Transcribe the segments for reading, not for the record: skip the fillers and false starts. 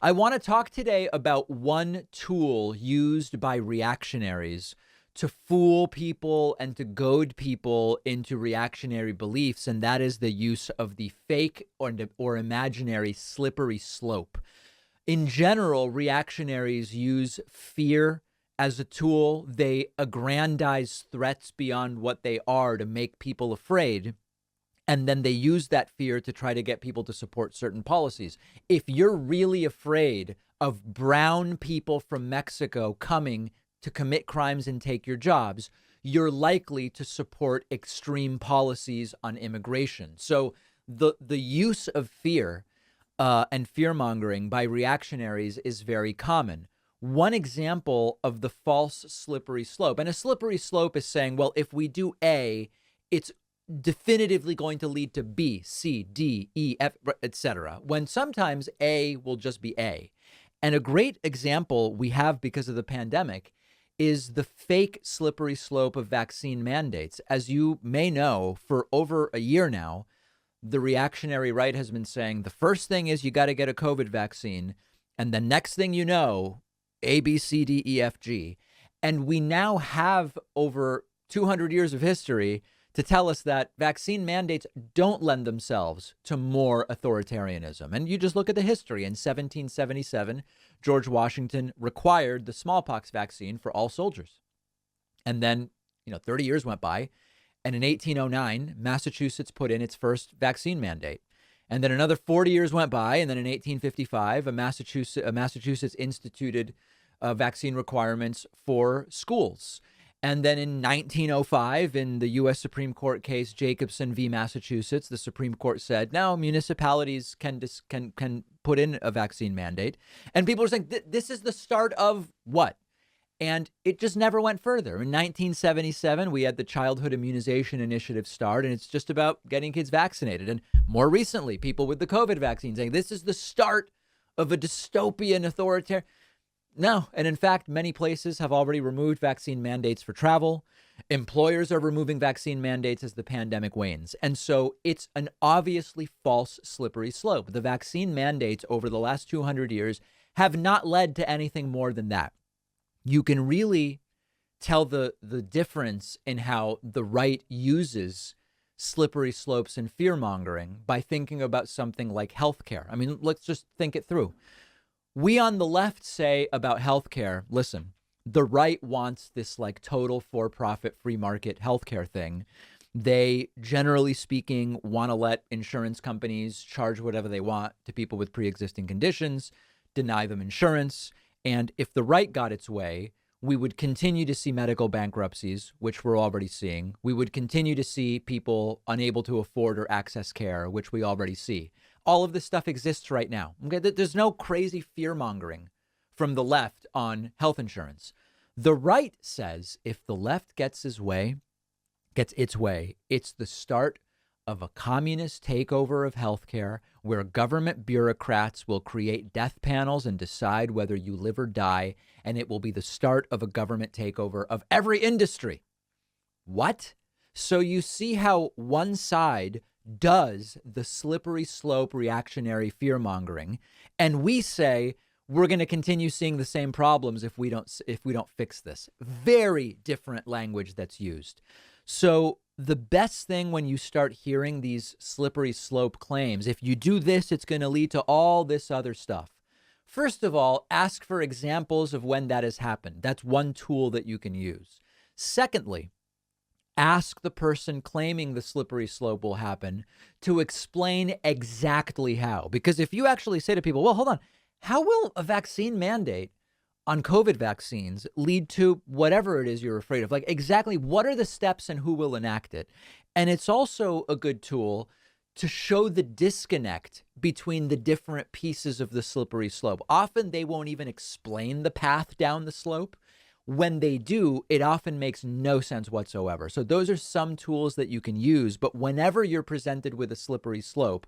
I want to talk today about one tool used by reactionaries to fool people and to goad people into reactionary beliefs, and that is the use of the fake or imaginary slippery slope. In general, reactionaries use fear as a tool. They aggrandize threats beyond what they are to make people afraid. And then they use that fear to try to get people to support certain policies. If you're really afraid of brown people from Mexico coming to commit crimes and take your jobs, you're likely to support extreme policies on immigration. So the use of fear and fear mongering by reactionaries is very common. One example of the false slippery slope, and a slippery slope is saying, well, if we do A, it's definitively going to lead to B, C, D, E, F, etc. When sometimes A will just be A. And a great example we have because of the pandemic is the fake slippery slope of vaccine mandates. As you may know, for over a year now, the reactionary right has been saying the first thing is you got to get a COVID vaccine. And the next thing you know, A, B, C, D, E, F, G. And we now have over 200 years of history to tell us that vaccine mandates don't lend themselves to more authoritarianism. And you just look at the history. In 1777, George Washington required the smallpox vaccine for all soldiers. And then, 30 years went by. And in 1809, Massachusetts put in its first vaccine mandate. And then another 40 years went by. And then in 1855, Massachusetts instituted vaccine requirements for schools. And then in 1905, in the U.S. Supreme Court case Jacobson v. Massachusetts, the Supreme Court said, no, municipalities can put in a vaccine mandate. And people are saying, this is the start of what? And it just never went further. In 1977, we had the Childhood Immunization Initiative start, and it's just about getting kids vaccinated. And more recently, people with the COVID vaccine saying this is the start of a dystopian authoritarian. No. And in fact, many places have already removed vaccine mandates for travel. Employers are removing vaccine mandates as the pandemic wanes. And so it's an obviously false slippery slope. The vaccine mandates over the last 200 years have not led to anything more than that. You can really tell the difference in how the right uses slippery slopes and fear mongering by thinking about something like healthcare. I mean, let's just think it through. We on the left say about healthcare, listen, the right wants this like total for-profit free market healthcare thing. They, generally speaking, want to let insurance companies charge whatever they want to people with pre-existing conditions, deny them insurance. And if the right got its way, we would continue to see medical bankruptcies, which we're already seeing. We would continue to see people unable to afford or access care, which we already see. All of this stuff exists right now. Okay, there's no crazy fear mongering from the left on health insurance. The right says if the left gets its way, it's the start of a communist takeover of healthcare where government bureaucrats will create death panels and decide whether you live or die. And it will be the start of a government takeover of every industry. What? So you see how one side does the slippery slope reactionary fear mongering. And we say we're going to continue seeing the same problems if we don't fix this. Very different language that's used. So the best thing when you start hearing these slippery slope claims, if you do this, it's going to lead to all this other stuff. First of all, ask for examples of when that has happened. That's one tool that you can use. Secondly, ask the person claiming the slippery slope will happen to explain exactly how. Because if you actually say to people, well, hold on, how will a vaccine mandate on COVID vaccines lead to whatever it is you're afraid of? Like exactly what are the steps and who will enact it? And it's also a good tool to show the disconnect between the different pieces of the slippery slope. Often they won't even explain the path down the slope. When they do, it often makes no sense whatsoever. So those are some tools that you can use. But whenever you're presented with a slippery slope,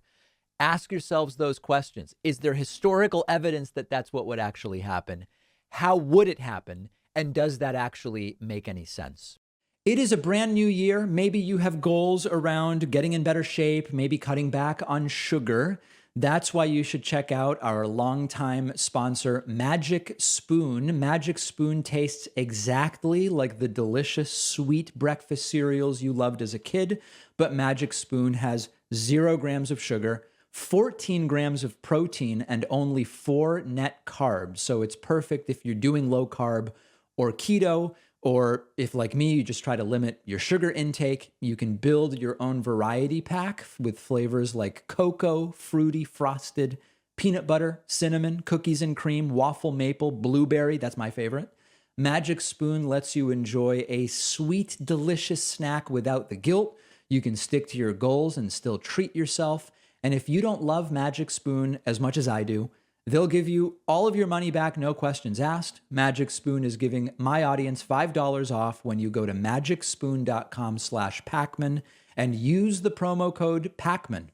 ask yourselves those questions. Is there historical evidence that that's what would actually happen? How would it happen? And does that actually make any sense? It is a brand new year. Maybe you have goals around getting in better shape, maybe cutting back on sugar. That's why you should check out our longtime sponsor, Magic Spoon. Magic Spoon tastes exactly like the delicious sweet breakfast cereals you loved as a kid, but Magic Spoon has 0 grams of sugar, 14 grams of protein, and only 4 net carbs. So it's perfect if you're doing low carb or keto, or if, like me, you just try to limit your sugar intake. You can build your own variety pack with flavors like cocoa, fruity, frosted, peanut butter, cinnamon, cookies and cream, waffle maple, blueberry. That's my favorite. Magic Spoon lets you enjoy a sweet, delicious snack without the guilt. You can stick to your goals and still treat yourself. And if you don't love Magic Spoon as much as I do, they'll give you all of your money back, no questions asked. Magic Spoon is giving my audience $5 off when you go to magicspoon.com/Pacman and use the promo code Pacman.